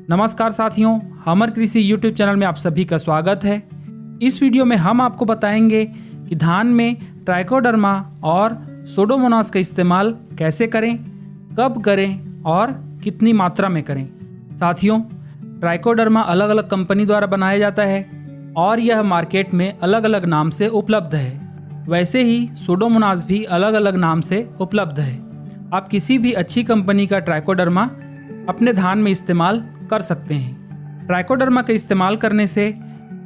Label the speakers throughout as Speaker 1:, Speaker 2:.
Speaker 1: नमस्कार साथियों, हमर कृषि YouTube चैनल में आप सभी का स्वागत है। इस वीडियो में हम आपको बताएंगे कि धान में ट्राइकोडर्मा और सुडोमोनास का इस्तेमाल कैसे करें, कब करें और कितनी मात्रा में करें। साथियों, ट्राइकोडर्मा अलग अलग कंपनी द्वारा बनाया जाता है और यह मार्केट में अलग अलग नाम से उपलब्ध है। वैसे ही सुडोमोनास भी अलग अलग नाम से उपलब्ध है। आप किसी भी अच्छी कंपनी का ट्राइकोडर्मा अपने धान में इस्तेमाल कर सकते हैं। ट्राइकोडर्मा का इस्तेमाल करने से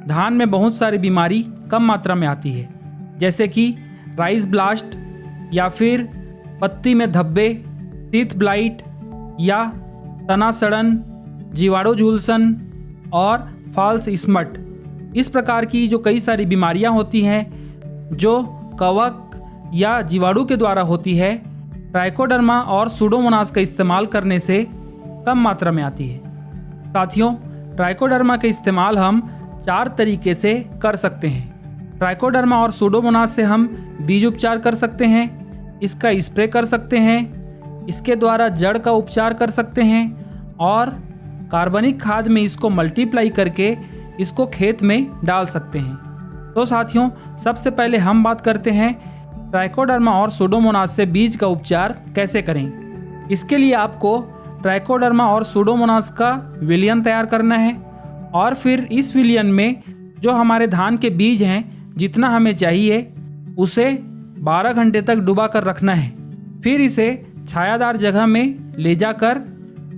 Speaker 1: धान में बहुत सारी बीमारी कम मात्रा में आती है, जैसे कि राइस ब्लास्ट या फिर पत्ती में धब्बे, टीथ ब्लाइट या तना सड़न, जीवाणु झुलसन और फॉल्स स्मट। इस प्रकार की जो कई सारी बीमारियां होती हैं जो कवक या जीवाणु के द्वारा होती है, ट्राइकोडर्मा और सुडोमोनास का इस्तेमाल करने से कम मात्रा में आती है। साथियों, ट्राइकोडर्मा का इस्तेमाल हम 4 तरीके से कर सकते हैं। ट्राइकोडर्मा और सुडोमोनास से हम बीज उपचार कर सकते हैं, इसका स्प्रे कर सकते हैं, इसके द्वारा जड़ का उपचार कर सकते हैं और कार्बनिक खाद में इसको मल्टीप्लाई करके इसको खेत में डाल सकते हैं। तो साथियों, सबसे पहले हम बात करते हैं ट्राइकोडर्मा और सुडोमोनास से बीज का उपचार कैसे करें। इसके लिए आपको ट्राइकोडर्मा और सुडोमोनास का विलयन तैयार करना है और फिर इस विलयन में जो हमारे धान के बीज हैं, जितना हमें चाहिए उसे 12 घंटे तक डुबा कर रखना है। फिर इसे छायादार जगह में ले जाकर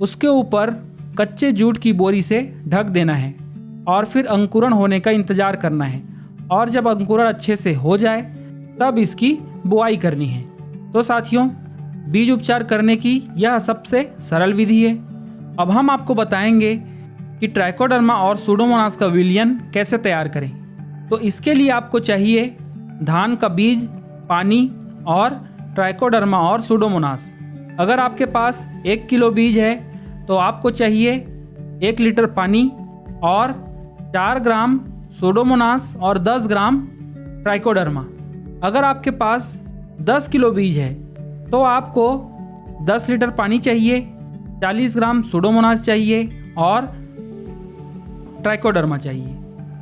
Speaker 1: उसके ऊपर कच्चे जूट की बोरी से ढक देना है और फिर अंकुरण होने का इंतज़ार करना है। और जब अंकुरण अच्छे से हो जाए तब इसकी बुआई करनी है। तो साथियों, बीज उपचार करने की यह सबसे सरल विधि है। अब हम आपको बताएंगे कि ट्राइकोडर्मा और सुडोमोनास का विलयन कैसे तैयार करें। तो इसके लिए आपको चाहिए धान का बीज, पानी और ट्राइकोडर्मा और सुडोमोनास। अगर आपके पास 1 किलो बीज है तो आपको चाहिए 1 लीटर पानी और 4 ग्राम सुडोमोनास और 10 ग्राम ट्राइकोडर्मा। अगर आपके पास 10 किलो बीज है तो आपको 10 लीटर पानी चाहिए, 40 ग्राम सुडोमोनास चाहिए और ट्राइकोडर्मा चाहिए।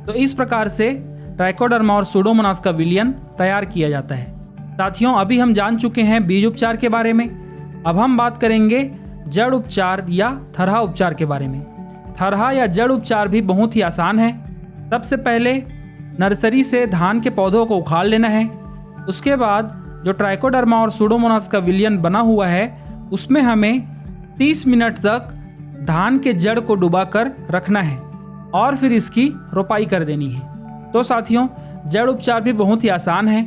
Speaker 1: तो इस प्रकार से ट्राइकोडर्मा और सुडोमोनास का विलयन तैयार किया जाता है। साथियों, अभी हम जान चुके हैं बीज उपचार के बारे में। अब हम बात करेंगे जड़ उपचार या थरहा उपचार के बारे में। थरहा या जड़ उपचार भी बहुत ही आसान है। सबसे पहले नर्सरी से धान के पौधों को उखाड़ लेना है। उसके बाद जो ट्राइकोडर्मा और सुडोमोनास का विलयन बना हुआ है उसमें हमें 30 मिनट तक धान के जड़ को डुबाकर रखना है और फिर इसकी रोपाई कर देनी है। तो साथियों, जड़ उपचार भी बहुत ही आसान है,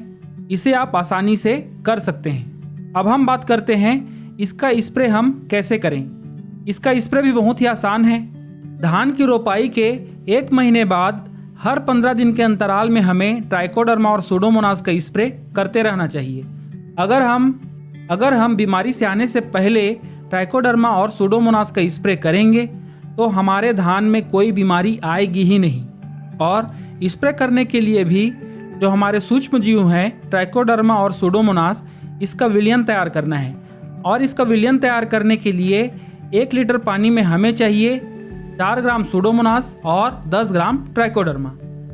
Speaker 1: इसे आप आसानी से कर सकते हैं। अब हम बात करते हैं इसका स्प्रे हम कैसे करें। इसका स्प्रे भी बहुत ही आसान है। धान की रोपाई के 1 महीने बाद हर 15 दिन के अंतराल में हमें ट्राइकोडर्मा और सुडोमोनास का स्प्रे करते रहना चाहिए। अगर हम बीमारी से आने से पहले ट्राइकोडर्मा और सुडोमोनास का स्प्रे करेंगे तो हमारे धान में कोई बीमारी आएगी ही नहीं। और स्प्रे करने के लिए भी जो हमारे सूक्ष्म जीव हैं ट्राइकोडर्मा और सुडोमोनास, इसका विलयन तैयार करना है। और इसका विलयन तैयार करने के लिए 1 लीटर पानी में हमें चाहिए 4 ग्राम सुडोमोनास और 10 ग्राम ट्राइकोडर्मा।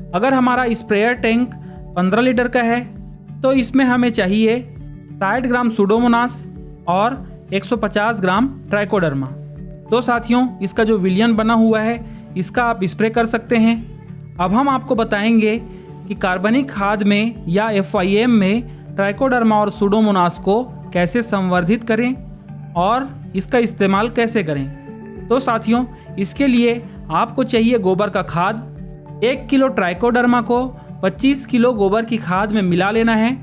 Speaker 1: अगर हमारा स्प्रेयर टैंक 15 लीटर का है तो इसमें हमें चाहिए 60 ग्राम सुडोमोनास और 150 ग्राम ट्राइकोडर्मा। तो साथियों, इसका जो विलयन बना हुआ है इसका आप स्प्रे कर सकते हैं। अब हम आपको बताएंगे कि कार्बनिक खाद में या FIM में ट्राइकोडर्मा और सुडोमोनास को कैसे संवर्धित करें और इसका इस्तेमाल कैसे करें। तो साथियों, इसके लिए आपको चाहिए गोबर का खाद। 1 किलो ट्राइकोडर्मा को 25 किलो गोबर की खाद में मिला लेना है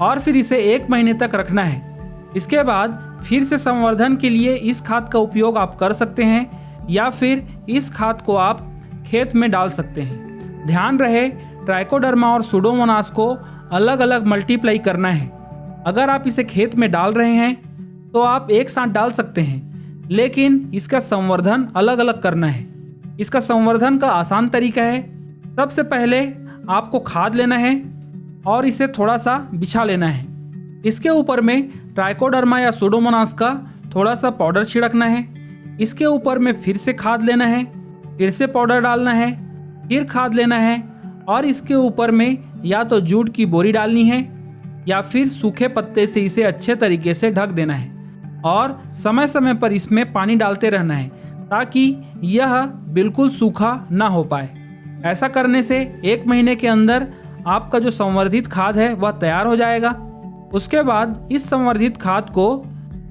Speaker 1: और फिर इसे 1 महीने तक रखना है। इसके बाद फिर से संवर्धन के लिए इस खाद का उपयोग आप कर सकते हैं या फिर इस खाद को आप खेत में डाल सकते हैं। ध्यान रहे, ट्राइकोडर्मा और सुडोमोनास को अलग अलग मल्टीप्लाई करना है। अगर आप इसे खेत में डाल रहे हैं तो आप एक साथ डाल सकते हैं, लेकिन इसका संवर्धन अलग अलग करना है। इसका संवर्धन का आसान तरीका है, सबसे पहले आपको खाद लेना है और इसे थोड़ा सा बिछा लेना है। इसके ऊपर में ट्राइकोडर्मा या सुडोमोनास का थोड़ा सा पाउडर छिड़कना है। इसके ऊपर में फिर से खाद लेना है, फिर से पाउडर डालना है, फिर खाद लेना है और इसके ऊपर में या तो जूट की बोरी डालनी है या फिर सूखे पत्ते से इसे अच्छे तरीके से ढक देना है और समय समय पर इसमें पानी डालते रहना है ताकि यह बिल्कुल सूखा ना हो पाए। ऐसा करने से 1 महीने के अंदर आपका जो संवर्धित खाद है वह तैयार हो जाएगा। उसके बाद इस संवर्धित खाद को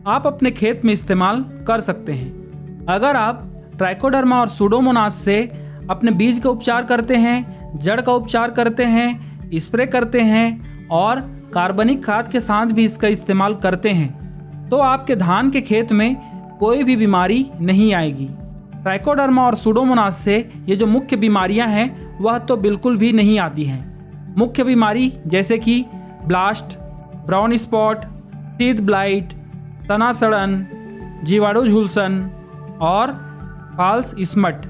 Speaker 1: आप अपने खेत में इस्तेमाल कर सकते हैं। अगर आप ट्राइकोडर्मा और सूडोमोनास से अपने बीज का उपचार करते हैं, जड़ का उपचार करते हैं, स्प्रे करते हैं और कार्बनिक खाद के साथ भी इसका इस्तेमाल करते हैं तो आपके धान के खेत में कोई भी बीमारी नहीं आएगी। ट्राइकोडर्मा और सूडोमोनास से ये जो मुख्य बीमारियां हैं वह तो बिल्कुल भी नहीं आती हैं। मुख्य बीमारी जैसे कि blast, brown spot, teeth blight, तना सड़न, जीवाणु झुलसन और फॉल्स स्मट।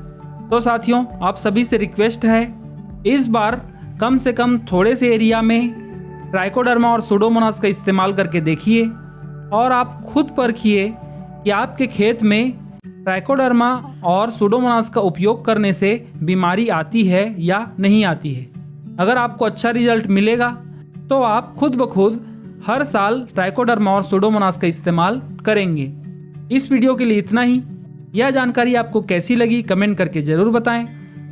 Speaker 1: तो साथियों, आप सभी से रिक्वेस्ट है इस बार कम से कम थोड़े से एरिया में ट्राइकोडर्मा और सूडोमोनास का इस्तेमाल करके देखिए और आप खुद परखिए कि आपके खेत में ट्राइकोडर्मा और सूडोमोनास का उपयोग करने से बीमारी आती है या नहीं आती है। अगर आपको अच्छा रिजल्ट मिलेगा तो आप खुद ब खुद हर साल ट्राइकोडर्मा और सूडोमोनास का इस्तेमाल करेंगे। इस वीडियो के लिए इतना ही। यह जानकारी आपको कैसी लगी कमेंट करके ज़रूर बताएं।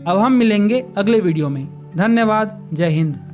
Speaker 1: अब हम मिलेंगे अगले वीडियो में। धन्यवाद। जय हिंद।